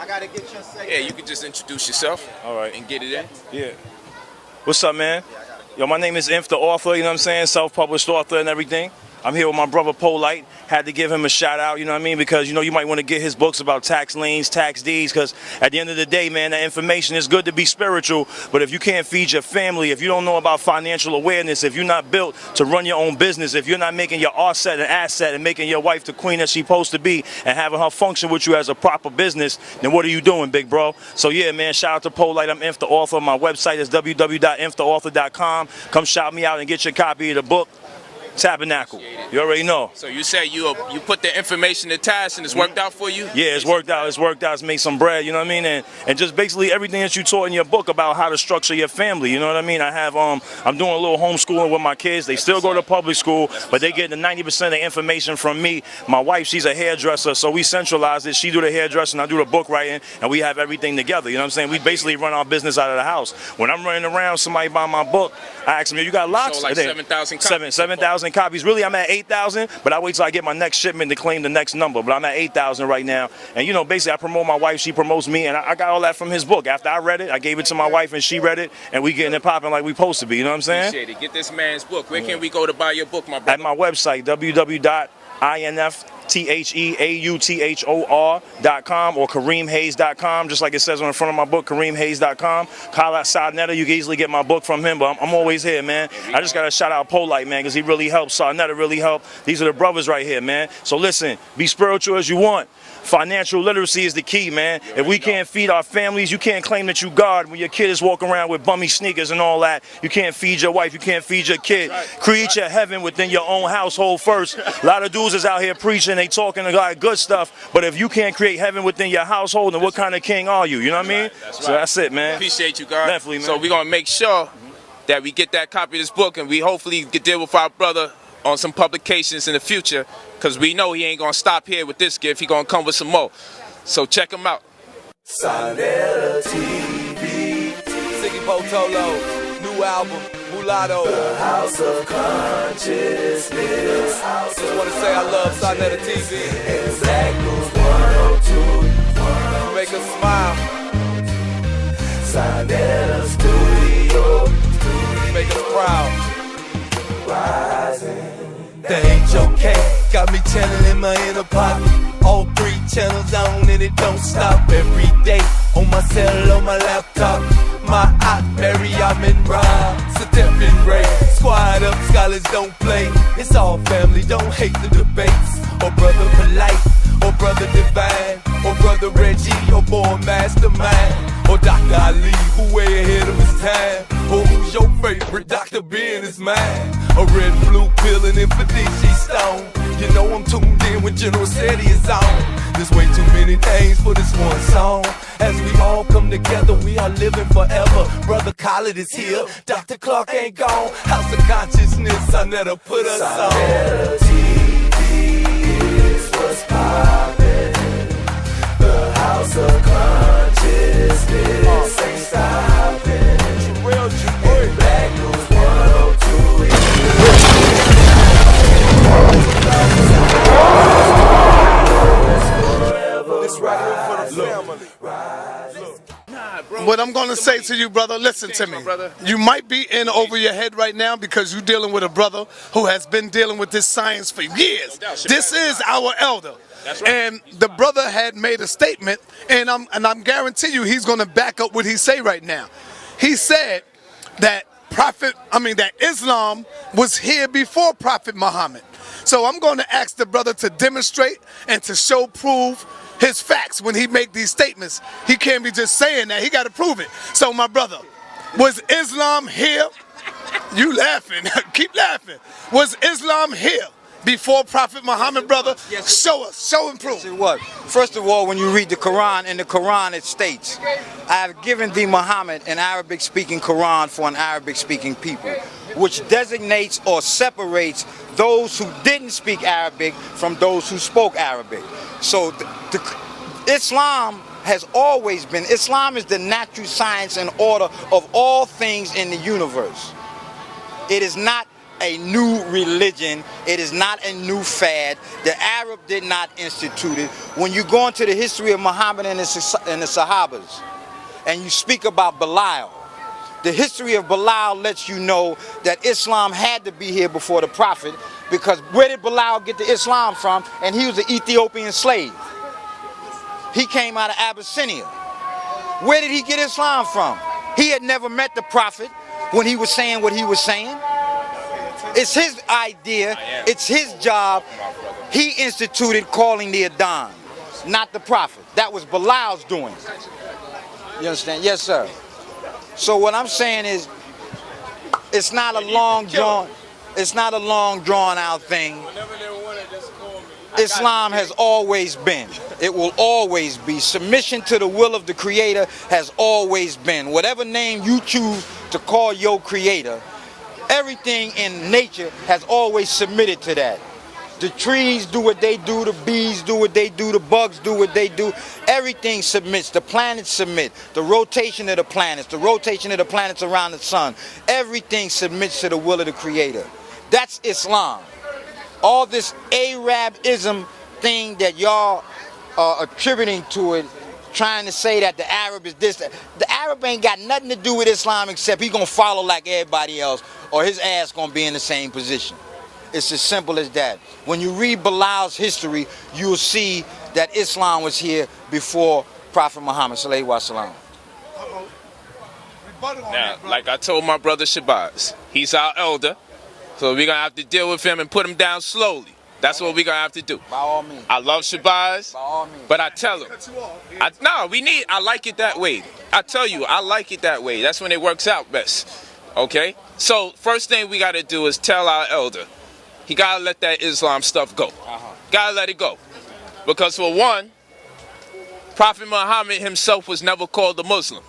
I gotta get your segment. Yeah, you can just introduce yourself. All right. And get it in. Yeah. What's up, man? Yo, my name is Inf, the author, you know what I'm saying? Self-published author and everything. I'm here with my brother Polite. Had to give him a shout out, you know what I mean? Because, you know, you might want to get his books about tax liens, tax deeds, because at the end of the day, man, that information is good to be spiritual, but if you can't feed your family, if you don't know about financial awareness, if you're not built to run your own business, if you're not making your asset an asset and making your wife the queen that she's supposed to be and having her function with you as a proper business, then what are you doing, big bro? So yeah, man, shout out to Polite. I'm Inf, the author. My website is www.inftheauthor.com. Come shout me out and get your copy of the book. Tabernacle. You already know. So you said you put the information attached and it's worked out for you? Yeah, it's worked out. It's worked out. It's made some bread, you know what I mean? And just basically everything that you taught in your book about how to structure your family, you know what I mean? I have I'm doing a little homeschooling with my kids. They still go to public school, but they get the 90% of the information from me. My wife, she's a hairdresser, so we centralize it. She do the hairdressing, I do the book writing, and we have everything together, you know what I'm saying? We basically run our business out of the house. When I'm running around, somebody buy my book, I ask them, you got locks? So like 7,000 copies. 7,000 copies. Really, I'm at 8,000, but I wait till I get my next shipment to claim the next number. But I'm at 8,000 right now. And, you know, basically I promote my wife, she promotes me, and I got all that from his book. After I read it, I gave it to my wife, and she read it, and we getting it popping like we supposed to be, you know what I'm saying? Appreciate it. Get this man's book. Where can we go to buy your book, my brother? At my website, www.inftheauthor.com or KareemHayes.com, just like it says on the front of my book, KareemHayes.com. Call out Sarnetta, you can easily get my book from him, but I'm always here, man. I just got to shout out Polite, man, because he really helped. Sarnetta really helped. These are the brothers right here, man. So listen, be spiritual as you want. Financial literacy is the key, man. If we can't feed our families, you can't claim that you God when your kid is walking around with bummy sneakers and all that. You can't feed your wife, you can't feed your kid. Create your heaven within your own household first. A lot of dudes is out here preaching, they talking a lot of good stuff, but if you can't create heaven within your household, then what kind of king are you? You know what I mean? So that's it, man. Appreciate you, God. Definitely, man. So we're going to make sure that we get that copy of this book, and we hopefully get deal with our brother on some publications in the future, because we know he ain't going to stop here with this gift. He going to come with some more. So check him out. Sarnetta TV. Siggy Potolo, new album, Mulatto. The House of Consciousness. Just want to say I love Sarnetta TV. And Zach News 102. You make us smile. Sarnetta Studio. You make us proud. Rising. That ain't okay. Got me channeling my inner pocket. All 3 channels on and it don't stop every day. On my cell, on my laptop. My aunt Mary, I'm in Rob. Stephen Ray. Squad up, scholars don't play. It's all family, don't hate the debates. Or brother Polite, or brother Divine, or brother Reggie, or boy Mastermind, or Dr. Ali, who way ahead of his time. Or who's your favorite? Dr. Ben is mine. A red, blue pill and Infidisi Stone. You know I'm tuned in when General Seti is on. There's way too many names for this one song. As we all come together, we are living forever. Brother Khaled is here, Dr. Clark ain't gone. House of Consciousness, I never put us on. Sarnetta TV is what's poppin'. The House of Consciousness ain't stopping. And Black News 102 is This right here for the family. What I'm going to say to you, brother, listen to me. You might be in over your head right now because you're dealing with a brother who has been dealing with this science for years. This is our elder. And the brother had made a statement, and I'm guarantee you he's going to back up what he say right now. He said that that Islam was here before Prophet Muhammad. So I'm going to ask the brother to demonstrate and to prove his facts when he make these statements. He can't be just saying that. He got to prove it. So my brother, was Islam here? You laughing. Keep laughing. Was Islam here before Prophet Muhammad, brother? Yes. Show us. Show and prove. It was. First of all, when you read the Quran, in the Quran it states, I have given thee Muhammad an Arabic-speaking Quran for an Arabic-speaking people, which designates or separates those who didn't speak Arabic from those who spoke Arabic. So Islam has always been, Islam is the natural science and order of all things in the universe. It is not a new religion. It is not a new fad. The Arab did not institute it. When you go into the history of Muhammad and the Sahabas, and you speak about Bilal, the history of Bilal lets you know that Islam had to be here before the Prophet, because where did Bilal get the Islam from? And he was an Ethiopian slave. He came out of Abyssinia. Where did he get Islam from? He had never met the Prophet when he was saying what he was saying. It's his idea. It's his job. He instituted calling the Adhan, not the Prophet. That was Bilal's doing. You understand? Yes, sir. So what I'm saying is, it's not a long drawn out thing. Islam has always been. It will always be. Submission to the will of the Creator has always been. Whatever name you choose to call your Creator, everything in nature has always submitted to that. The trees do what they do, the bees do what they do, the bugs do what they do. Everything submits. The planets submit. The rotation of the planets around the sun. Everything submits to the will of the Creator. That's Islam. All this Arabism thing that y'all are attributing to it, trying to say that the Arab is this. The Arab ain't got nothing to do with Islam except he gonna follow like everybody else, or his ass gonna be in the same position. It's as simple as that. When you read Bilal's history, you'll see that Islam was here before Prophet Muhammad sallallahu alaihi wasallam. Now, like I told my brother Shabazz, he's our elder, so we're gonna have to deal with him and put him down slowly. That's what we're gonna have to do. By all means. I love Shabazz, By all means. but I tell him, I like it that way. I tell you, I like it that way. That's when it works out best. Okay? So, first thing we gotta do is tell our elder, he gotta let that Islam stuff go. Gotta let it go. Because for one, Prophet Muhammad himself was never called a Muslim.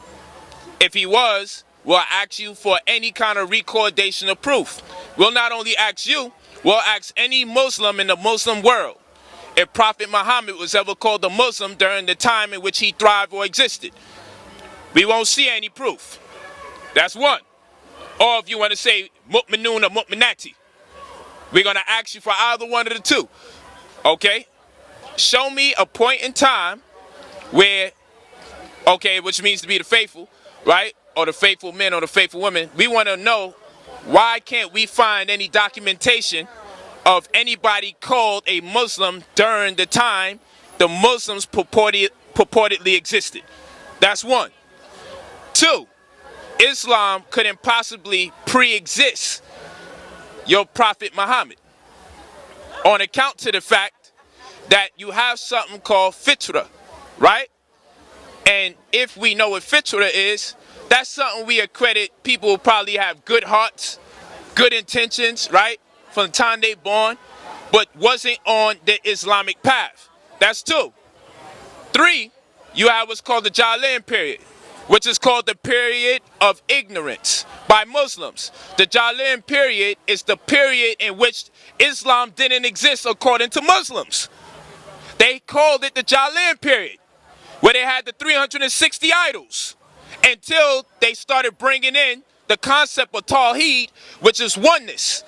If he was, we'll ask you for any kind of recordation of proof. We'll not only ask you, we'll ask any Muslim in the Muslim world if Prophet Muhammad was ever called a Muslim during the time in which he thrived or existed. We won't see any proof. That's one. Or if you want to say mu'minun or mu'minati, we're going to ask you for either one of the two. Okay? Show me a point in time where, okay, which means to be the faithful, right? Or the faithful men or the faithful women. We want to know, why can't we find any documentation of anybody called a Muslim during the time the Muslims purportedly existed? That's one. Two, Islam couldn't possibly pre-exist your Prophet Muhammad, on account to the fact that you have something called fitra, right? And if we know what fitra is, that's something we accredit people who probably have good hearts, good intentions, right? From the time they born, but wasn't on the Islamic path. That's two. Three, you have what's called the Jahiliyyah period, which is called the period of ignorance by Muslims. The Jahiliyyah period is the period in which Islam didn't exist according to Muslims. They called it the Jahiliyyah period, where they had the 360 idols, until they started bringing in the concept of Tawheed, which is oneness,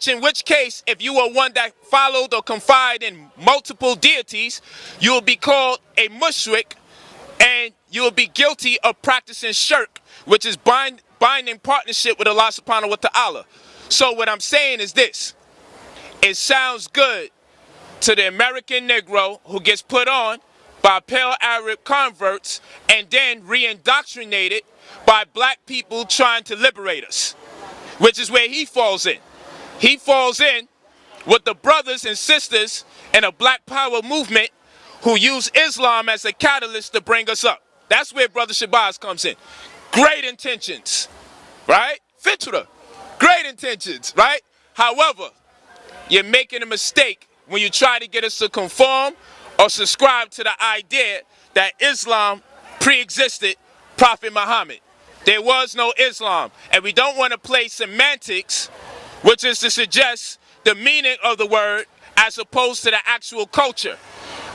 in which case, if you were one that followed or confided in multiple deities, you will be called a mushrik, and you will be guilty of practicing shirk, which is binding partnership with Allah subhanahu wa ta'ala. So what I'm saying is this: it sounds good to the American Negro who gets put on by pale Arab converts and then re-indoctrinated by black people trying to liberate us, which is where he falls in. He falls in with the brothers and sisters in a black power movement who use Islam as a catalyst to bring us up. That's where Brother Shabazz comes in. Great intentions, right? Fitra, great intentions, right? However, you're making a mistake when you try to get us to conform or subscribe to the idea that Islam pre-existed Prophet Muhammad. There was no Islam, and we don't want to play semantics, which is to suggest the meaning of the word as opposed to the actual culture.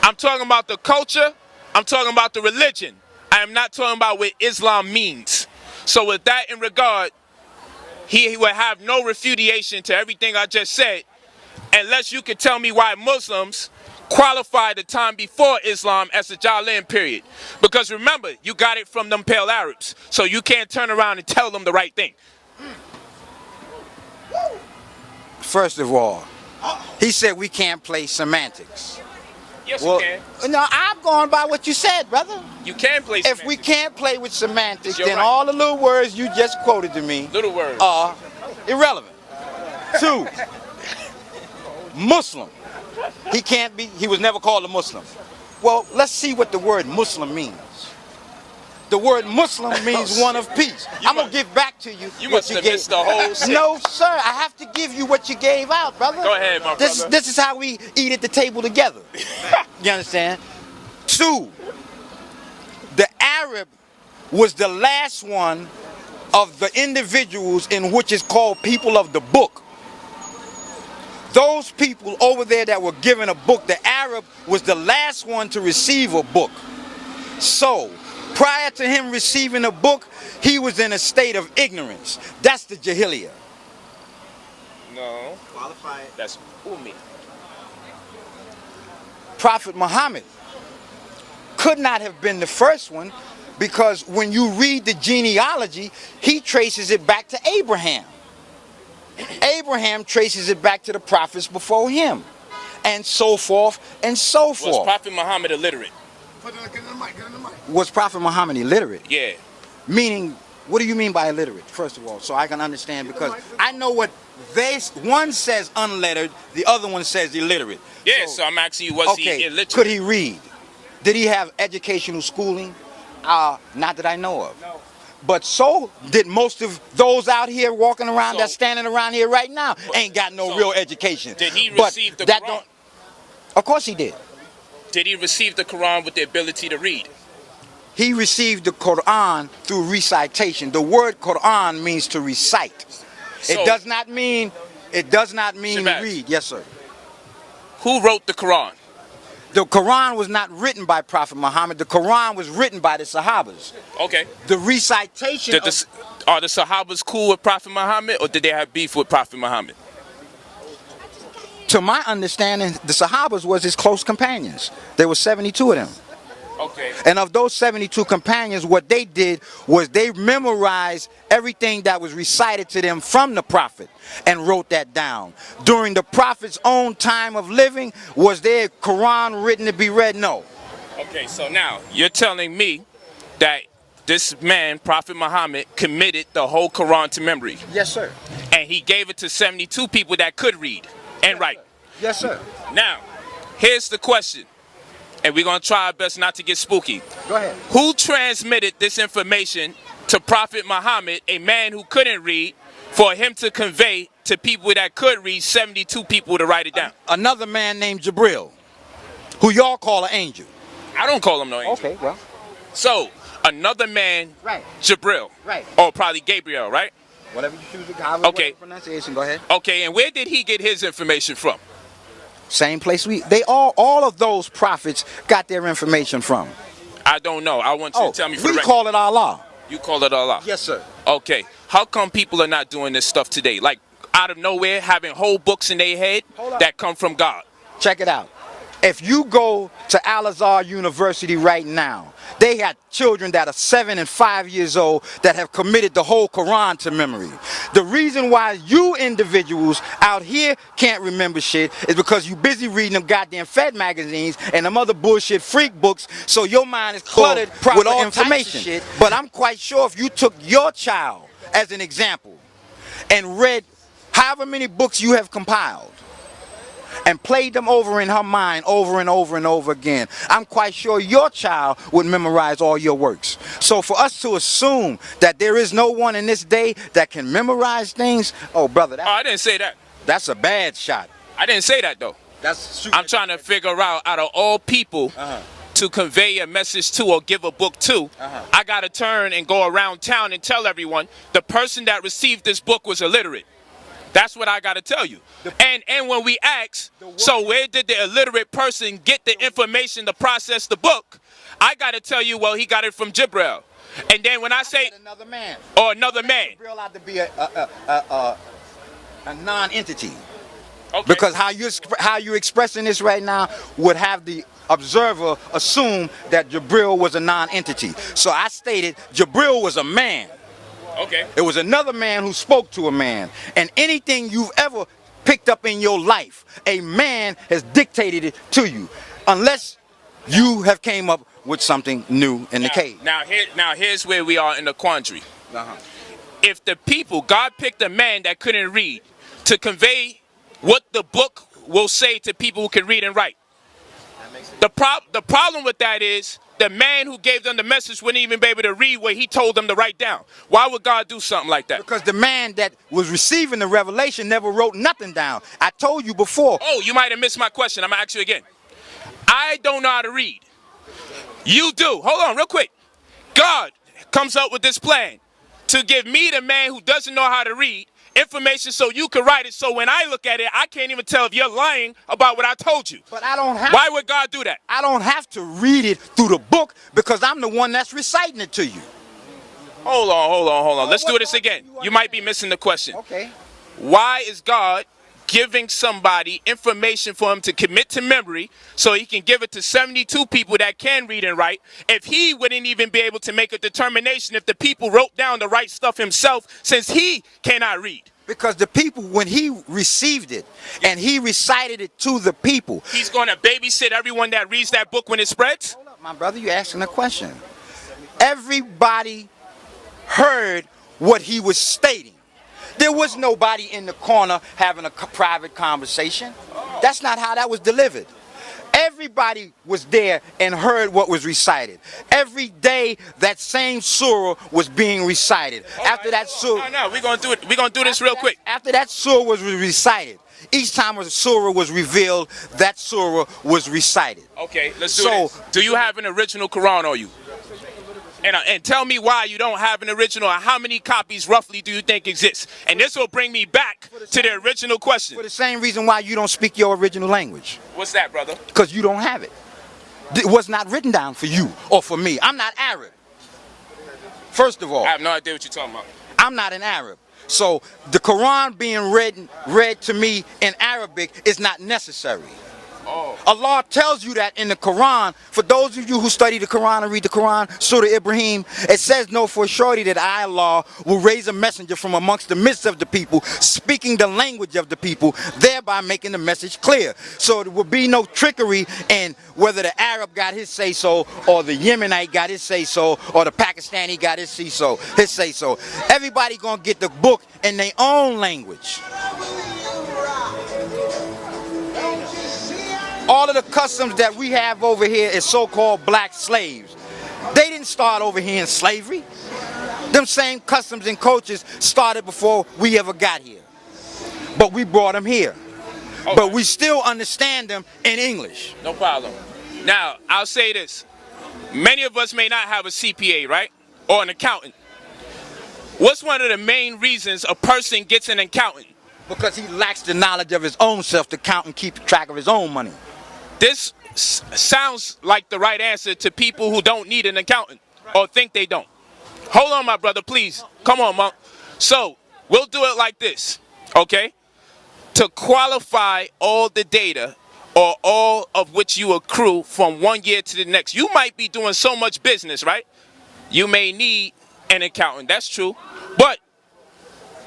I'm talking about the culture, I'm talking about the religion. I am not talking about what Islam means. So with that in regard, he would have no refutation to everything I just said, unless you could tell me why Muslims qualify the time before Islam as the Jahiliyyah period. Because remember, you got it from them pale Arabs, so you can't turn around and tell them the right thing. First of all, he said we can't play semantics. Yes, Well, you can. no, I'm going by what you said, brother. You can play If we semantics. can't play with semantics, You're then right. all the little words you just quoted to me Little words. are irrelevant. 2, Muslim. He was never called a Muslim. Well, let's see what the word Muslim means. The word Muslim means one of peace. I'm going to give back to you You what must you have gave. missed the whole sentence. No, sir. I have to give you what you gave out, brother. Go ahead, my brother. This is how we eat at the table together. You understand? 2, the Arab was the last one of the individuals in which is called people of the book. Those people over there that were given a book, the Arab was the last one to receive a book. So, prior to him receiving a book, he was in a state of ignorance. That's the Jahiliyyah. No. That's Ummi. Prophet Muhammad could not have been the first one, because when you read the genealogy, he traces it back to Abraham. Abraham traces it back to the prophets before him, and so forth and so Was forth. Prophet Muhammad illiterate? Was Prophet Muhammad illiterate? Yeah. Meaning, what do you mean by illiterate, first of all, so I can understand? Because I know what one says unlettered, the other one says illiterate. Yeah, so I'm asking you, was he Okay, illiterate? could he read? Did he have educational schooling? Not that I know of. No. But so did most of those out here walking around, that's standing around here right now, ain't got no real education. Did he But receive the that Quran? don't- Of course he did. Did he receive the Quran with the ability to read? He received the Quran through recitation. The word Quran means to recite. So- It does not mean Shabazz. read. Yes, sir. Who wrote the Quran? The Quran was not written by Prophet Muhammad. The Quran was written by the Sahabas. Okay. The recitation Did are the Sahabas cool with Prophet Muhammad, or did they have beef with Prophet Muhammad? to my understanding, the Sahabas was his close companions. There were 72 of them. Okay. And of those 72 companions, what they did was they memorized everything that was recited to them from the Prophet and wrote that down. During the Prophet's own time of living, was their Quran written to be read? No. Okay, so now you're telling me that this man, Prophet Muhammad, committed the whole Quran to memory. Yes, sir. And he gave it to 72 people that could read and write. Yes, sir. Now, here's the question. And we're going to try our best not to get spooky. Go ahead. Who transmitted this information to Prophet Muhammad, a man who couldn't read, for him to convey to people that could read, 72 people to write it down? Another man named Jibril, who y'all call an angel. I don't call him no angel. Okay, well. So, another man, Right. Jibril. Right. Or probably Gabriel, right? Whatever you choose to call it. Okay. Pronunciation, go ahead. Okay, and where did he get his information from? Same place all of those prophets got their information from. I don't know. I want you to tell me for the we record. call it Allah. You call it Allah. Yes, sir. Okay. How come people are not doing this stuff today? Like, out of nowhere, having whole books in their head Hold on. that come from God. Check it out. If you go to Al-Azhar University right now, they got children that are 7 and 5 years old that have committed the whole Quran to memory. The reason why you individuals out here can't remember shit is because you busy reading them goddamn Fed magazines and them other bullshit freak books, so your mind is cluttered with all information. Shit. But I'm quite sure if you took your child as an example and read however many books you have compiled, and played them over in her mind over and over and over again, I'm quite sure your child would memorize all your works. So for us to assume that there is no one in this day that can memorize things, oh brother, Oh, I didn't say that. that's a bad shot. I didn't say that, though. I'm trying to figure out of all people to convey a message to or give a book to, I got to turn and go around town and tell everyone the person that received this book was illiterate. That's what I got to tell you. And when we ask, so where did the illiterate person get the information to process the book? I got to tell you, well, he got it from Jibril. And then when I say, Another man. or another man. Jibril had to be a non-entity. Okay. Because how you're expressing this right now would have the observer assume that Jibril was a non-entity. So I stated Jibril was a man. Okay. It was another man who spoke to a man. And anything you've ever picked up in your life, a man has dictated it to you. Unless you have came up with something new in the cave. Now here's where we are in the quandary. If the people, God picked a man that couldn't read to convey what the book will say to people who can read and write. The problem with that is the man who gave them the message wouldn't even be able to read what he told them to write down. Why would God do something like that? Because the man that was receiving the revelation never wrote nothing down. I told you before. Oh, you might have missed my question. I'm going to ask you again. I don't know how to read. You do. Hold on real quick. God comes up with this plan to give me, the man who doesn't know how to read, information so you can write it. So when I look at it, I can't even tell if you're lying about what I told you. But I don't have. Why would God do that? I don't have to read it through the book because I'm the one that's reciting it to you. Hold on. Let's do this again. You might be missing the question. Okay. Why is God giving somebody information for him to commit to memory so he can give it to 72 people that can read and write if he wouldn't even be able to make a determination if the people wrote down the right stuff himself since he cannot read? Because the people, when he received it and he recited it to the people. He's going to babysit everyone that reads that book when it spreads? Hold up, my brother, you're asking a question. Everybody heard what he was stating. There was nobody in the corner having a private conversation. That's not how that was delivered. Everybody was there and heard what was recited. Every day that same surah was being recited. After that surah, No, we're gonna do it. We're gonna do this real quick. After that surah was recited, each time a surah was revealed, that surah was recited. Okay, let's do this. Do you have an original Quran on you? And tell me why you don't have an original, and how many copies roughly do you think exist? And this will bring me back to the original question. For the same reason why you don't speak your original language. What's that, brother? Because you don't have it. It was not written down for you or for me. I'm not Arab. First of all, I have no idea what you're talking about. I'm not an Arab. So the Quran being read to me in Arabic is not necessary. Oh. Allah tells you that in the Quran. For those of you who study the Quran and read the Quran, Surah Ibrahim, it says, "Know for surety that I, Allah, will raise a messenger from amongst the midst of the people, speaking the language of the people, thereby making the message clear." So there will be no trickery in whether the Arab got his say-so, or the Yemenite got his say-so, or the Pakistani got his say-so. Everybody gonna get the book in their own language. All of the customs that we have over here is so-called black slaves. They didn't start over here in slavery. Them same customs and cultures started before we ever got here. But we brought them here. Okay. But we still understand them in English. No problem. Now, I'll say this. Many of us may not have a CPA, right? Or an accountant. What's one of the main reasons a person gets an accountant? Because he lacks the knowledge of his own self to count and keep track of his own money. This sounds like the right answer to people who don't need an accountant or think they don't. Hold on, my brother, please. Come on, Monk. So, we'll do it like this, okay? To qualify all the data or all of which you accrue from one year to the next, you might be doing so much business, right? You may need an accountant. That's true. But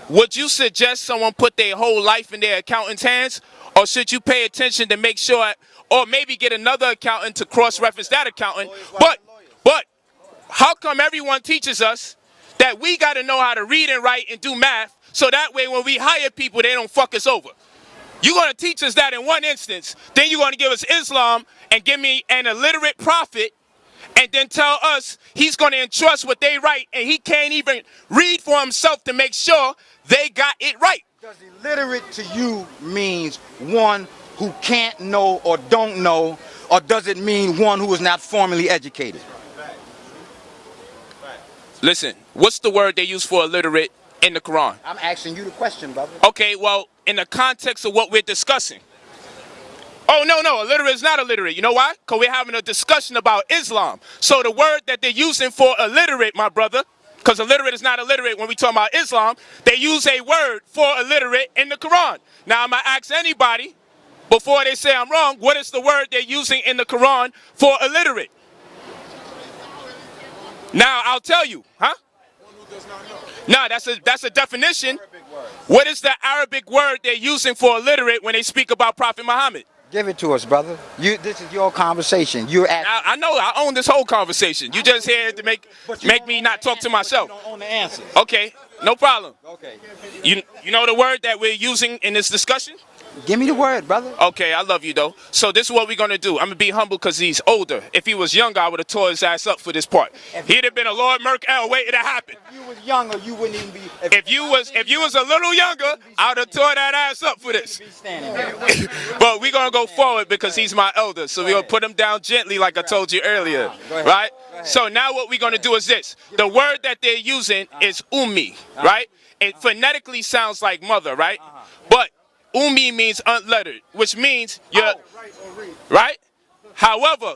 would you suggest someone put their whole life in their accountant's hands? Or should you pay attention to make sure, or maybe get another accountant to cross-reference that accountant? But how come everyone teaches us that we got to know how to read and write and do math so that way when we hire people, they don't fuck us over? You're going to teach us that in one instance. Then you're going to give us Islam and give me an illiterate prophet and then tell us he's going to entrust what they write and he can't even read for himself to make sure they got it right. Does illiterate to you means one who can't know or don't know, or does it mean one who is not formally educated? Listen, what's the word they use for illiterate in the Quran? I'm asking you the question, brother. Okay, well, in the context of what we're discussing, Oh, no, illiterate is not illiterate. You know why? Because we're having a discussion about Islam. So the word that they're using for illiterate, my brother, because illiterate is not illiterate when we talk about Islam, they use a word for illiterate in the Quran. Now, I'm going to ask anybody, before they say I'm wrong, what is the word they're using in the Quran for illiterate? Now, I'll tell you, huh? No, that's a definition. What is the Arabic word they're using for illiterate when they speak about Prophet Muhammad? Give it to us, brother. This is your conversation. You're at. I know I own this whole conversation. You just here to make me not talk to myself. You don't own the answers. Okay, no problem. Okay. You know the word that we're using in this discussion? Give me the word, brother. Okay, I love you though. So this is what we're gonna do. I'm gonna be humble because he's older. If he was younger, I would have tore his ass up for this part. He'd have been a Lord Merkel waiting to happen. If you was younger, you wouldn't even be. If you was a little younger, I would have tore that ass up for this. Be standing there. But we're gonna go forward because he's my elder. So we're gonna put him down gently like I told you earlier. Right? So now what we're gonna do is this. The word that they're using is ummi, right? It phonetically sounds like mother, right? But ummi means unlettered, which means you're right. However,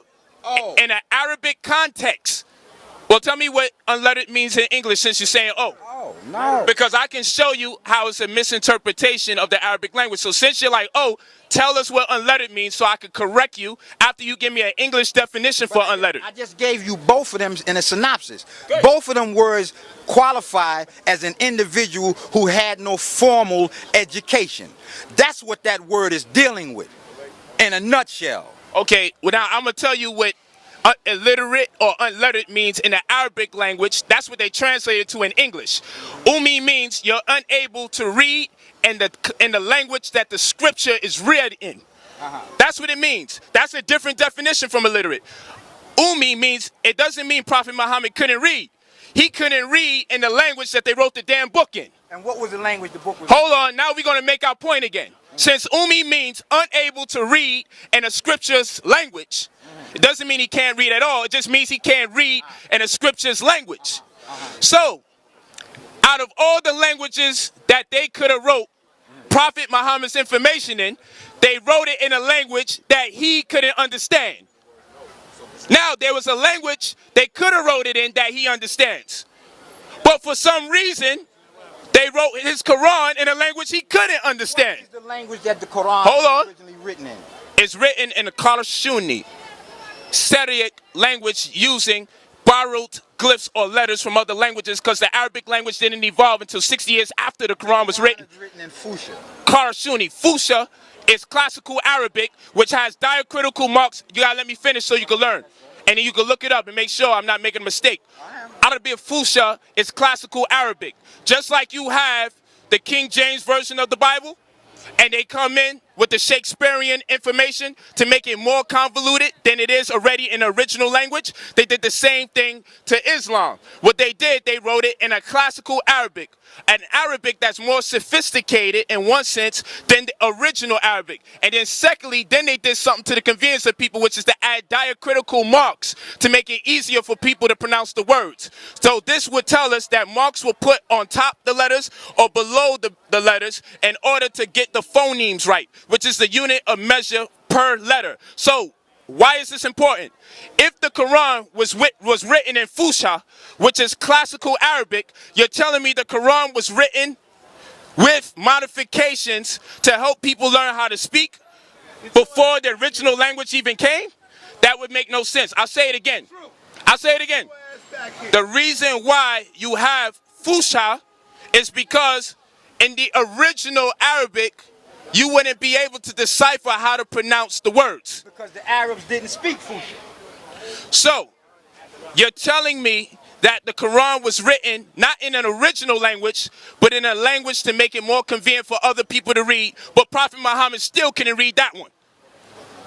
in an Arabic context, well, tell me what unlettered means in English since you're saying Oh, no. because I can show you how it's a misinterpretation of the Arabic language. So since you're like, oh, tell us what unlettered means so I could correct you after you give me an English definition for unlettered. I just gave you both of them in a synopsis. Both of them words qualify as an individual who had no formal education. That's what that word is dealing with in a nutshell. Okay, well now I'm going to tell you what illiterate or unlettered means in the Arabic language. That's what they translated to in English. Ummi means you're unable to read in the language that the scripture is read in. That's what it means. That's a different definition from illiterate. Ummi means, it doesn't mean Prophet Muhammad couldn't read. He couldn't read in the language that they wrote the damn book in. And what was the language the book was? Hold on, now we're going to make our point again. Since ummi means unable to read in a scripture's language, it doesn't mean he can't read at all. It just means he can't read in a scripture's language. So, out of all the languages that they could have wrote Prophet Muhammad's information in, they wrote it in a language that he couldn't understand. Now, there was a language they could have wrote it in that he understands. But for some reason, they wrote his Quran in a language he couldn't understand. What is the language that the Quran was originally written in? It's written in the Qarashuni, Syriac language using borrowed glyphs or letters from other languages because the Arabic language didn't evolve until 60 years after the Quran was written. It's written in Fusha. Qarashuni. Fusha is classical Arabic, which has diacritical marks. You gotta let me finish so you can learn. And then you can look it up and make sure I'm not making a mistake. Arabic Fusha is classical Arabic. Just like you have the King James Version of the Bible, and they come in with the Shakespearean information to make it more convoluted than it is already in the original language. They did the same thing to Islam. What they did, they wrote it in a classical Arabic, an Arabic that's more sophisticated in one sense than the original Arabic. And then secondly, then they did something to the convenience of people, which is to add diacritical marks to make it easier for people to pronounce the words. So this would tell us that marks were put on top the letters or below the letters in order to get the phonemes right, which is the unit of measure per letter. So why is this important? If the Quran was written in Fusha, which is classical Arabic, you're telling me the Quran was written with modifications to help people learn how to speak before the original language even came? That would make no sense. I'll say it again. The reason why you have Fusha is because in the original Arabic, you wouldn't be able to decipher how to pronounce the words. Because the Arabs didn't speak Fusha. So, you're telling me that the Quran was written not in an original language, but in a language to make it more convenient for other people to read, but Prophet Muhammad still couldn't read that one.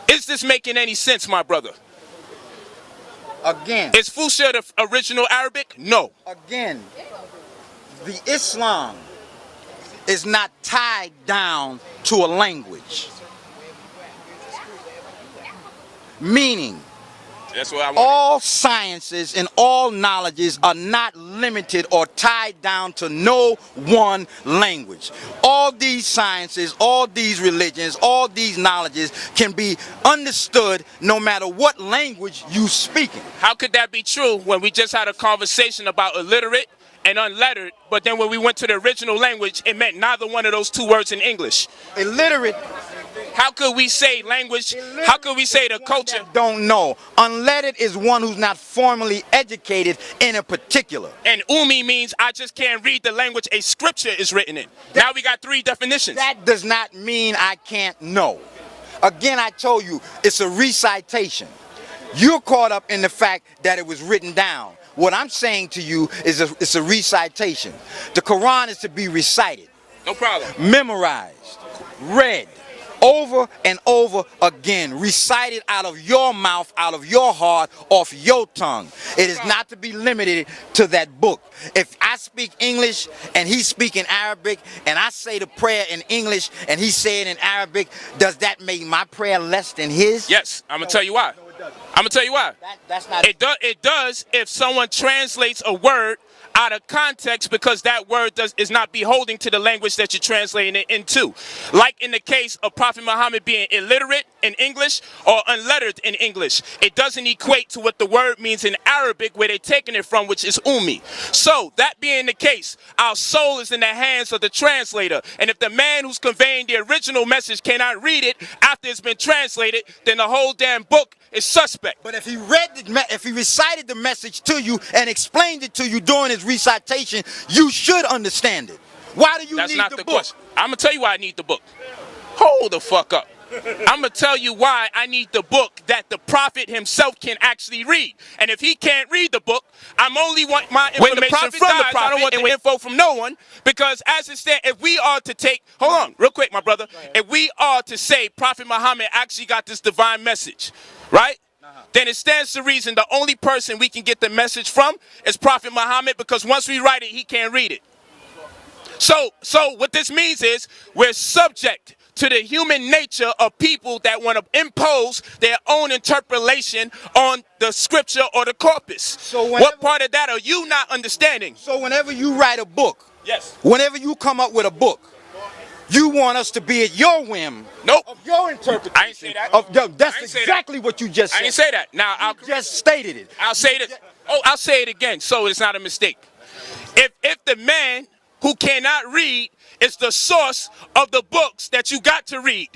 Is this making any sense, my brother? Again. Is Fusha the original Arabic? No. Again, the Islam is not tied down to a language. Meaning, That's what I want. All sciences and all knowledges are not limited or tied down to no one language. All these sciences, all these religions, all these knowledges can be understood no matter what language you speaking. How could that be true when we just had a conversation about illiterate and unlettered, but then when we went to the original language, it meant neither one of those two words in English? Illiterate. How could we say language? How could we say the culture? Don't know. Unlettered is one who's not formally educated in a particular. And umi means I just can't read the language a scripture is written in. Now we got 3 definitions. That does not mean I can't know. Again, I told you, it's a recitation. You're caught up in the fact that it was written down. What I'm saying to you is it's a recitation. The Quran is to be recited, No problem. memorized, read over and over again, recited out of your mouth, out of your heart, off your tongue. It is not to be limited to that book. If I speak English and he's speaking Arabic and I say the prayer in English and he say it in Arabic, does that make my prayer less than his? Yes, I'm gonna tell you why. I'm gonna tell you why. That's not It does if someone translates a word out of context because that word is not beholding to the language that you're translating it into. Like in the case of Prophet Muhammad being illiterate in English or unlettered in English. It doesn't equate to what the word means in Arabic where they're taking it from, which is ummi. So that being the case, our soul is in the hands of the translator. And if the man who's conveying the original message cannot read it after it's been translated, then the whole damn book is suspect. But if he if he recited the message to you and explained it to you during his recitation, you should understand it. Why do you That's need not the the book? question. I'm gonna tell you why I need the book. Hold the fuck up. I'm gonna tell you why I need the book that the prophet himself can actually read. And if he can't read the book, I'm only want my information from the prophet. I don't want the info from no one, because as it stands, if we are to take, hold on, real quick, my brother. If we are to say Prophet Muhammad actually got this divine message, right? Then it stands to reason the only person we can get the message from is Prophet Muhammad, because once we write it, he can't read it. So what this means is we're subject to the human nature of people that want to impose their own interpolation on the scripture or the corpus. So what part of that are you not understanding? So whenever you write a book, Yes. whenever you come up with a book, you want us to be at your whim. Nope. Of your interpretation. I ain't say that. That's I ain't say exactly what you just said. I didn't say that. Now I'll just stated it. I'll say this. Oh, I'll say it again so it's not a mistake. If the man who cannot read is the source of the books that you got to read,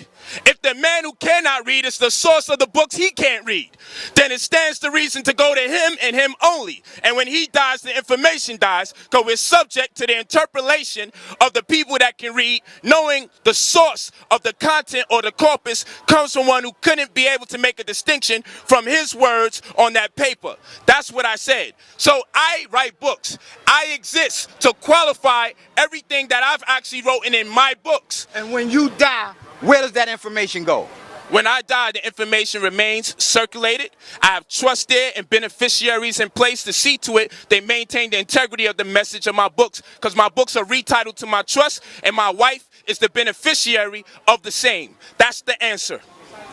if the man who cannot read is the source of the books he can't read, then it stands to reason to go to him and him only. And when he dies, the information dies, because we're subject to the interpolation of the people that can read, knowing the source of the content or the corpus comes from one who couldn't be able to make a distinction from his words on that paper. That's what I said. So I write books. I exist to qualify everything that I've actually written in my books. And when you die, where does that information go? When I die, the information remains circulated. I have trust there and beneficiaries in place to see to it they maintain the integrity of the message of my books, because my books are retitled to my trust and my wife is the beneficiary of the same. That's the answer.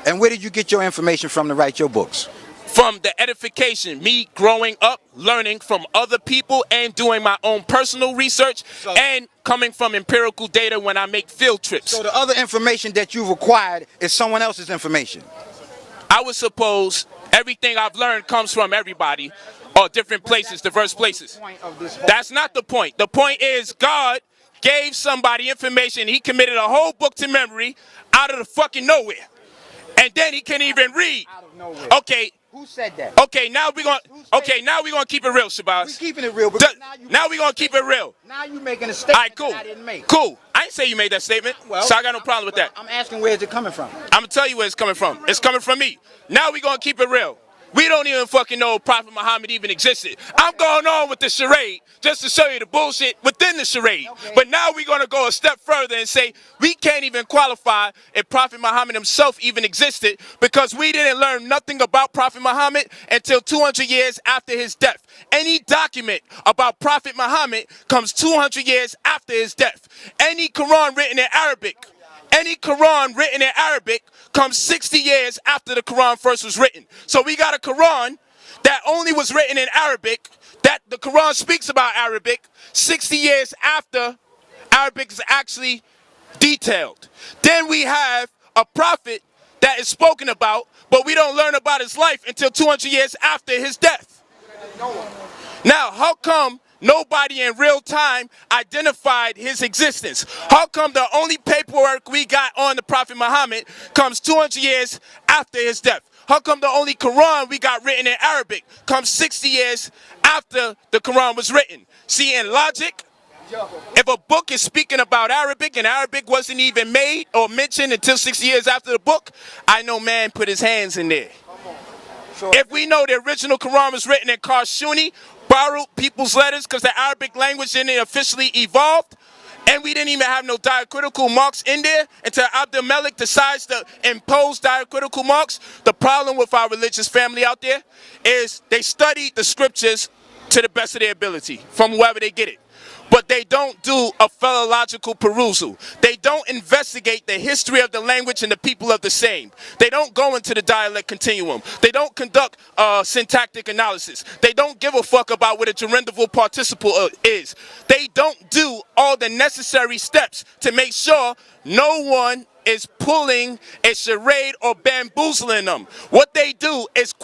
And where did you get your information from to write your books? From the edification, me growing up, learning from other people and doing my own personal research, and coming from empirical data when I make field trips. So the other information that you've acquired is someone else's information. I would suppose everything I've learned comes from everybody, or different places, diverse places. That's not the point. The point is God gave somebody information. He committed a whole book to memory out of the fucking nowhere. And then he can't even read. Out of nowhere. Okay. Who said that? Okay, now we're gonna keep it real, Shabazz. We keeping it real, because now we're gonna keep it real. Now you making a All statement right, cool. that I didn't make. Cool. I didn't say you made that statement, so I got no problem with that. I'm asking where is it coming from? I'm gonna tell you where it's coming from. It's coming from me. Now we're gonna keep it real. We don't even fucking know if Prophet Muhammad even existed. I'm going on with the charade just to show you the bullshit within the charade. Okay. But now we're going to go a step further and say we can't even qualify if Prophet Muhammad himself even existed, because we didn't learn nothing about Prophet Muhammad until 200 years after his death. Any document about Prophet Muhammad comes 200 years after his death. Any Quran written in Arabic, Any Quran written in Arabic comes 60 years after the Quran first was written. So we got a Quran that only was written in Arabic, that the Quran speaks about Arabic 60 years after Arabic is actually detailed. Then we have a prophet that is spoken about, but we don't learn about his life until 200 years after his death. Now, how come nobody in real time identified his existence? How come the only paperwork we got on the Prophet Muhammad comes 200 years after his death? How come the only Quran we got written in Arabic comes 60 years after the Quran was written? See, in logic, if a book is speaking about Arabic and Arabic wasn't even made or mentioned until 60 years after the book, I know man put his hands in there. If we know the original Quran was written in Qarshuni, borrowed people's letters because the Arabic language didn't officially evolved, and we didn't even have no diacritical marks in there until Abdul Malik decides to impose diacritical marks. The problem with our religious family out there is they study the scriptures to the best of their ability from wherever they get it. But they don't do a philological perusal. They don't investigate the history of the language and the people of the same. They don't go into the dialect continuum. They don't conduct syntactic analysis. They don't give a fuck about what a gerundival participle is. They don't do all the necessary steps to make sure no one is pulling a charade or bamboozling them. What they do is,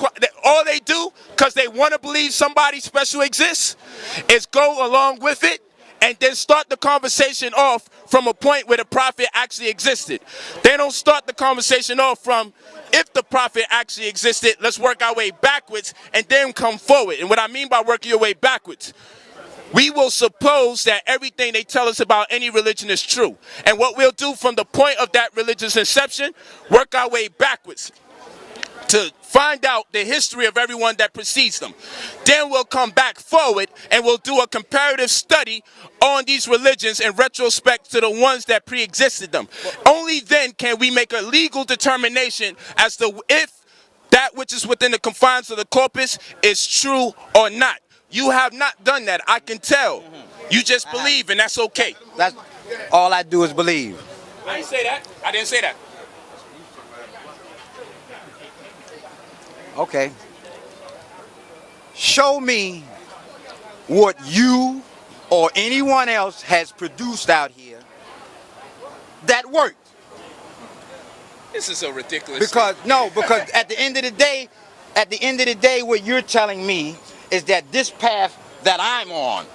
all they do, because they want to believe somebody special exists, is go along with it and then start the conversation off from a point where the prophet actually existed. They don't start the conversation off from, if the prophet actually existed, let's work our way backwards and then come forward. And what I mean by working your way backwards, we will suppose that everything they tell us about any religion is true. And what we'll do from the point of that religion's inception, work our way backwards to find out the history of everyone that precedes them. Then we'll come back forward and we'll do a comparative study on these religions in retrospect to the ones that pre-existed them. Only then can we make a legal determination as to if that which is within the confines of the corpus is true or not. You have not done that, I can tell. You just believe, and that's okay. That's all I do is believe. I didn't say that. I didn't say that. Okay. Show me what you or anyone else has produced out here that worked. This is so ridiculous. Because at the end of the day, what you're telling me is that this path that I'm on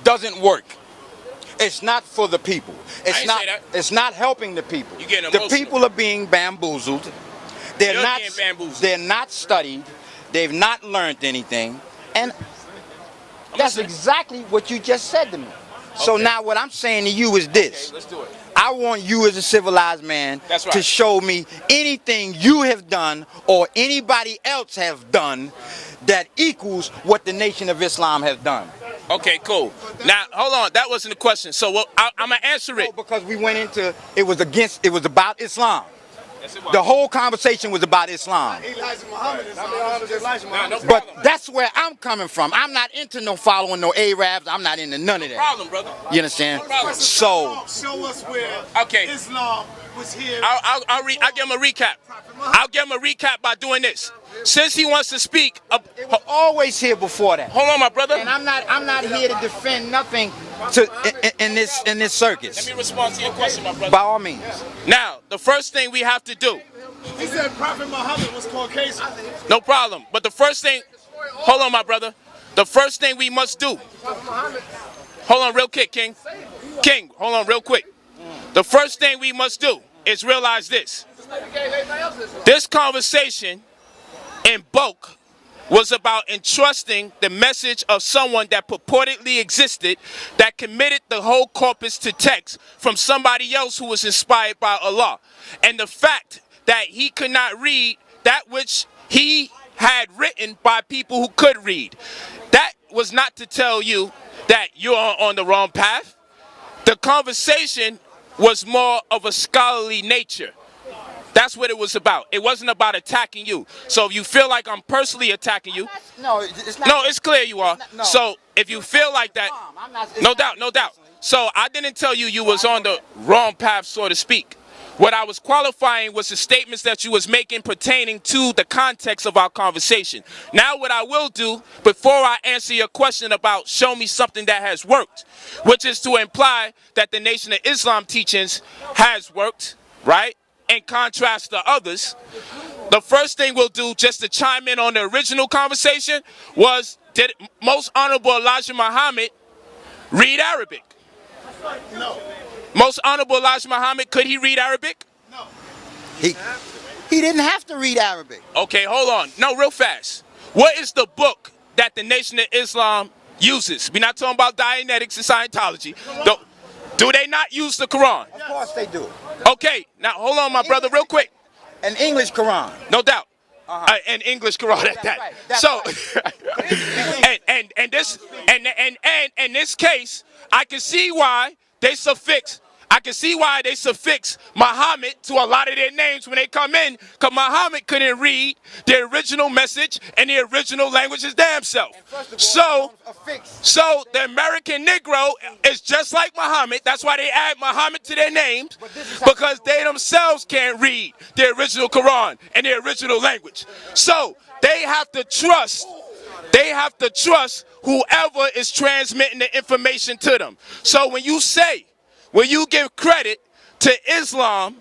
doesn't work. It's not for the people. It's not helping the people. You're getting the emotional. people are being bamboozled. They're not studied. They've not learned anything. And that's exactly what you just said to me. So now what I'm saying to you is this. Okay, let's do it. I want you as a civilized man That's right. to show me anything you have done or anybody else have done that equals what the Nation of Islam has done. Okay, cool. Now, hold on. That wasn't the question. So I'm going to answer it. Because we went into, it was about Islam. Yes, it was. The whole conversation was about Islam. But that's where I'm coming from. I'm not into no following no Arabs. I'm not into none of that. No problem, brother. You understand? No problem. So, show us where Okay. Islam was here. I'll give him a recap. I'll give him a recap by doing this. Since he wants to speak, it was always here before that. hold on, my brother. And I'm not here to defend nothing in this circus. Let me respond to your question, my brother. By all means. Now, the first thing we have to do. He said Prophet Muhammad was Caucasian. No problem. But the first thing, hold on, my brother. The first thing we must do. Hold on real quick, King. King, hold on real quick. The first thing we must do is realize this. This conversation in bulk was about entrusting the message of someone that purportedly existed, that committed the whole corpus to text from somebody else who was inspired by Allah. And the fact that he could not read that which he had written by people who could read. That was not to tell you that you're on the wrong path. The conversation was more of a scholarly nature. That's what it was about. It wasn't about attacking you. So if you feel like I'm personally attacking you, No, it's not. no, it's clear you are. No. So if you feel like that, no doubt. So I didn't tell you you was on the wrong path, so to speak. What I was qualifying was the statements that you was making pertaining to the context of our conversation. Now what I will do, before I answer your question about show me something that has worked, which is to imply that the Nation of Islam teachings has worked, right? In contrast to others, the first thing we'll do, just to chime in on the original conversation, was did Most Honorable Elijah Muhammad read Arabic? No. Most Honorable Elijah Muhammad, could he read Arabic? No. He didn't have to read Arabic. Okay, hold on. No, real fast. What is the book that the Nation of Islam uses? We're not talking about Dianetics and Scientology. Do they not use the Quran? Of course they do. Okay, now hold on, my brother, real quick. An English Quran. No doubt. An English Quran at that. right, that's So, right. and in this case, I can see why they suffix. I can see why they suffix Muhammad to a lot of their names when they come in, because Muhammad couldn't read the original message and the original language his damn self. So the American Negro is just like Muhammad. That's why they add Muhammad to their names, because they themselves can't read the original Quran and the original language. So they have to trust. They have to trust whoever is transmitting the information to them. So when you give credit to Islam,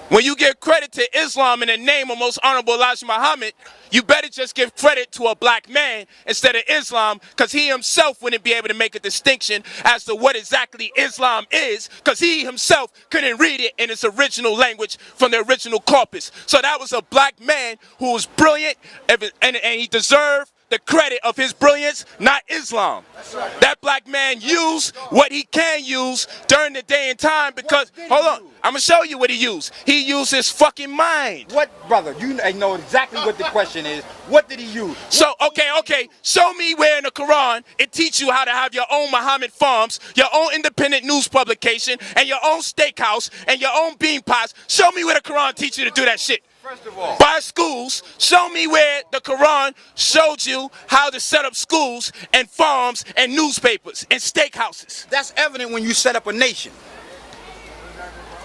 when you give credit to Islam in the name of Most Honorable Elijah Muhammad, you better just give credit to a black man instead of Islam, because he himself wouldn't be able to make a distinction as to what exactly Islam is, because he himself couldn't read it in its original language from the original corpus. So that was a black man who was brilliant, and he deserved the credit of his brilliance, not Islam. That black man used what he can use during the day and time, because, hold on, I'm gonna show you what he used. He used his fucking mind. What, brother? You know exactly what the question is. What did he use? So, okay, show me where in the Quran it teaches you how to have your own Muhammad Farms, your own independent news publication, and your own steakhouse, and your own bean pots. Show me where the Quran teaches you to do that shit. First of all, By schools, show me where the Quran showed you how to set up schools and farms and newspapers and steakhouses. that's evident when you set up a nation.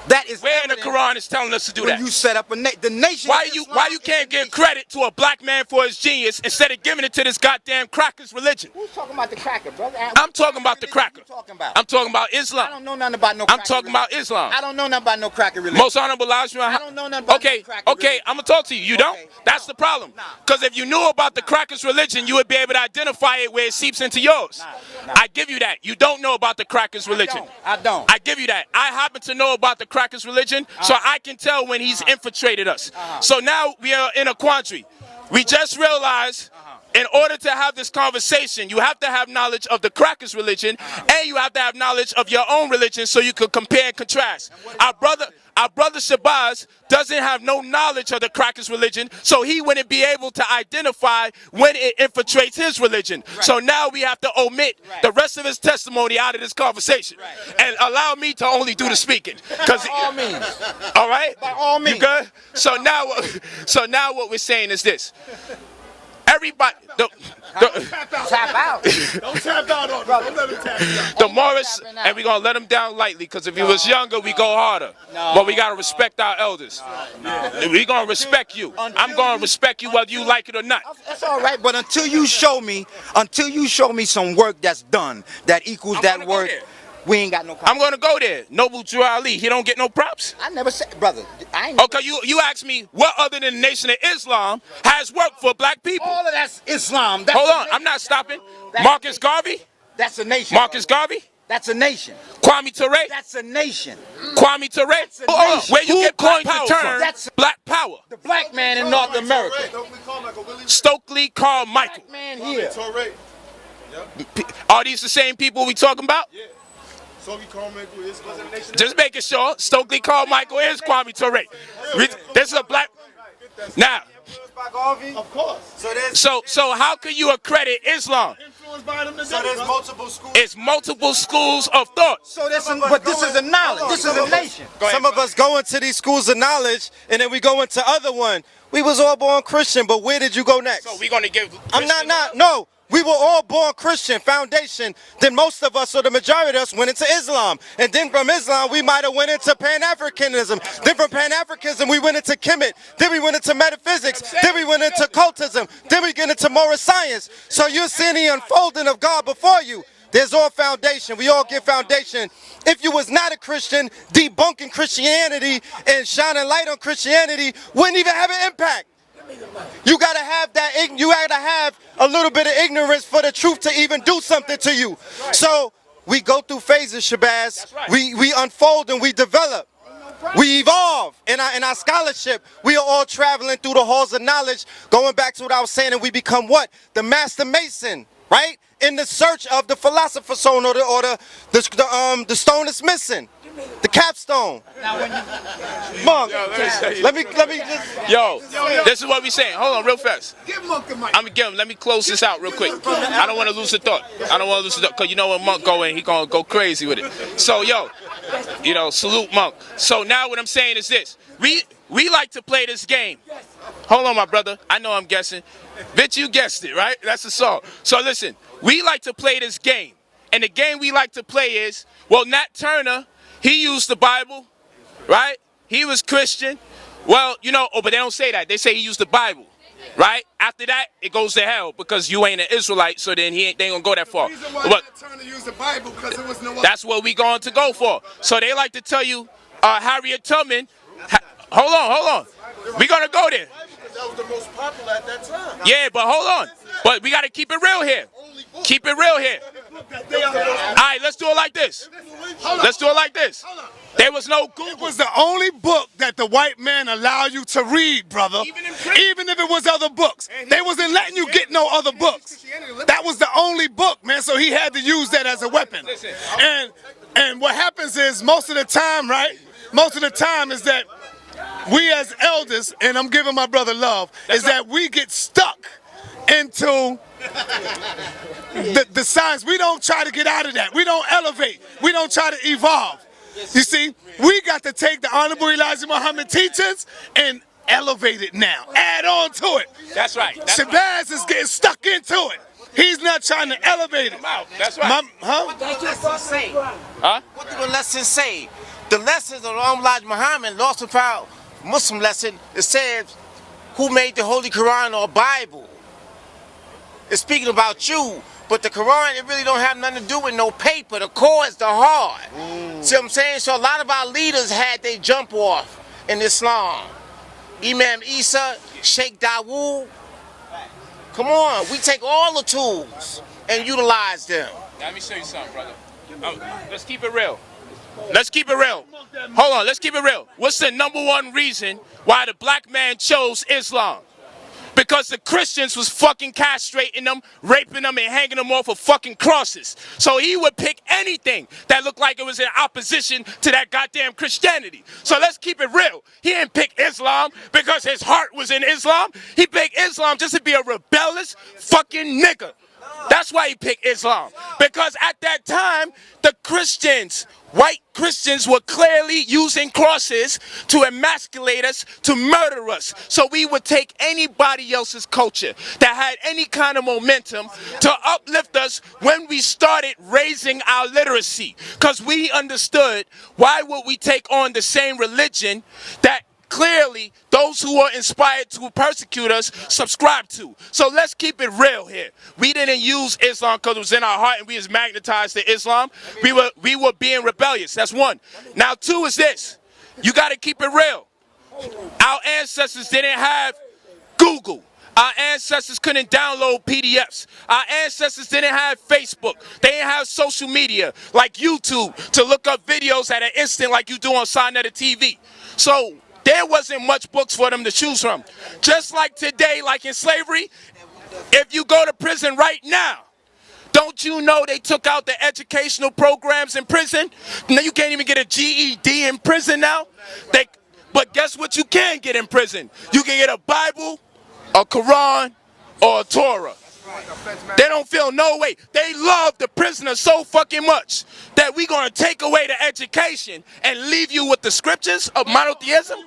That is Where in the evident Quran is telling us to do when that? you set up a nation. The nation. Why of you Islam can't is give a credit to a black man for his genius instead of giving it to this goddamn cracker's religion? Who's talking about the cracker, brother? I'm talking about the cracker. What you talking about? I'm talking about I Islam. don't know nothing about no. I'm cracker talking about religion. Islam. I don't know nothing about no cracker religion. Most Honorable Elijah Muhammad. I don't know nothing about Okay, no cracker okay, religion. I'm gonna talk to you. You don't? Okay. That's the problem. Because if you knew about the cracker's religion, you would be able to identify it where it seeps into yours. I give you that. You don't know about the cracker's religion. I don't. I give you that. I happen to know about the cracker's religion, so I can tell when he's infiltrated us. So now we are in a quandary. We just realized in order to have this conversation, you have to have knowledge of the cracker's religion, and you have to have knowledge of your own religion so you can compare and contrast. Our brother Shabazz doesn't have no knowledge of the cracker's religion, so he wouldn't be able to identify when it infiltrates his religion. So now we have to omit the rest of his testimony out of this conversation and allow me to only do the speaking. By all means. All right? By all means. You good? So now what we're saying is this. Everybody, Tap out. Don't tap out on him. Don't let him tap you out. the Morris, and we're going to let him down lightly, because if he was younger, we go harder. But we got to respect our elders. We're going to respect you. I'm going to respect you whether you like it or not. That's all right, but until you show me some work that's done that equals I'm that gonna go work, there. we ain't got no. I'm going to go there. Noble Drew Ali, he don't get no props. I never said, brother. I ain't. Okay, you asked me what other than the Nation of Islam has worked for black people. All of that's Islam. That's Hold a on, nation. I'm not stopping. That's Marcus a nation. Garvey? That's a nation. Marcus brother. Garvey? That's a nation. Kwame Ture? That's a nation. Kwame Ture? a nation. Where you Who get coined black the power term? from? That's- Black power. The black man in North America. Stokely Carmichael. Black man here. Are these the same people we talking about? Just making sure. Stokely Carmichael is Kwame Ture. This is a black. Now, Of course. so how can you accredit Islam? Influenced by them So there's multiple schools. It's multiple schools of thought. So but this is a knowledge. This is a nation. Some of us go into these schools of knowledge, and then we go into other one. We was all born Christian, but where did you go next? So we're gonna give. I'm not. No. we were all born Christian foundation. Then most of us, or the majority of us, went into Islam. And then from Islam, we might have went into Pan-Africanism. Then from Pan-Africanism, we went into Kemet. Then we went into metaphysics. Then we went into cultism. Then we get into moral science. So you're seeing the unfolding of God before you. There's all foundation. We all get foundation. If you was not a Christian, debunking Christianity and shining light on Christianity wouldn't even have an impact. You gotta have that. You gotta have a little bit of ignorance for the truth to even do something to you. So we go through phases, Shabazz. We unfold and we develop. We evolve in our scholarship. We are all traveling through the halls of knowledge. Going back to what I was saying, and we become what? The master mason, right? In the search of the philosopher's stone or the stone is missing, the capstone. Monk, let me just. Yo, this is what we saying. Hold on, real fast. I'm gonna give him. Let me close this out real quick. I don't want to lose the thought. Cause you know when Monk go in, he gonna go crazy with it. So yo, salute Monk. So now what I'm saying is this: we like to play this game. Hold on, my brother. I know I'm guessing. Bitch, you guessed it, right? That's the song. So listen, we like to play this game. And the game we like to play is, well, Nat Turner, he used the Bible, right? He was Christian. Well, but they don't say that. They say he used the Bible, right? After that, it goes to hell because you ain't an Israelite, so then they ain't gonna go that far. But that's what we going to go for. So they like to tell you, Harriet Tubman, hold on. We gonna go there. That was the most popular at that time. Yeah, but hold on. But we got to keep it real here. Keep it real here. All right, let's do it like this. Let's do it like this. There was no Google. It was the only book that the white man allowed you to read, brother. Even if it was other books. They wasn't letting you get no other books. That was the only book, man, so he had to use that as a weapon. And what happens is most of the time, right? Most of the time is that we as elders, and I'm giving my brother love, is that we get stuck into the science. We don't try to get out of that. We don't elevate. We don't try to evolve. You see, we got to take the Honorable Elijah Muhammad teachings and elevate it now. Add on to it. That's right. Shabazz is getting stuck into it. He's not trying to elevate it. That's right. What does the lesson say? Huh? What do the lessons say? The lessons of Elijah Muhammad, lost and found Muslim lesson, it says, who made the Holy Quran or Bible? It's speaking about you, but the Quran, it really don't have nothing to do with no paper. The core is the heart. See what I'm saying? So a lot of our leaders had they jump off in Islam. Imam Isa, Sheikh Dawood. Come on, we take all the tools and utilize them. Let me show you something, brother. Let's keep it real. Let's keep it real. Hold on, let's keep it real. What's the #1 reason why the black man chose Islam? Because the Christians was fucking castrating them, raping them, and hanging them off of fucking crosses. So he would pick anything that looked like it was in opposition to that goddamn Christianity. So let's keep it real. He didn't pick Islam because his heart was in Islam. He picked Islam just to be a rebellious fucking nigga. That's why he picked Islam. Because at that time, the Christians, white Christians, were clearly using crosses to emasculate us, to murder us. So we would take anybody else's culture that had any kind of momentum to uplift us when we started raising our literacy. Because we understood, why would we take on the same religion that clearly those who are inspired to persecute us subscribe to? So let's keep it real here. We didn't use Islam because it was in our heart and we was magnetized to Islam. We were being rebellious. That's one. Now two is this. You got to keep it real. Our ancestors didn't have Google. Our ancestors couldn't download PDFs. Our ancestors didn't have Facebook. They didn't have social media like YouTube to look up videos at an instant like you do on Sinetta TV. So there wasn't much books for them to choose from. Just like today, like in slavery, if you go to prison right now, don't you know they took out the educational programs in prison? Now you can't even get a GED in prison now. But guess what you can get in prison? You can get a Bible, a Quran, or a Torah. They don't feel no way. They love the prisoner so fucking much that we're going to take away the education and leave you with the scriptures of monotheism.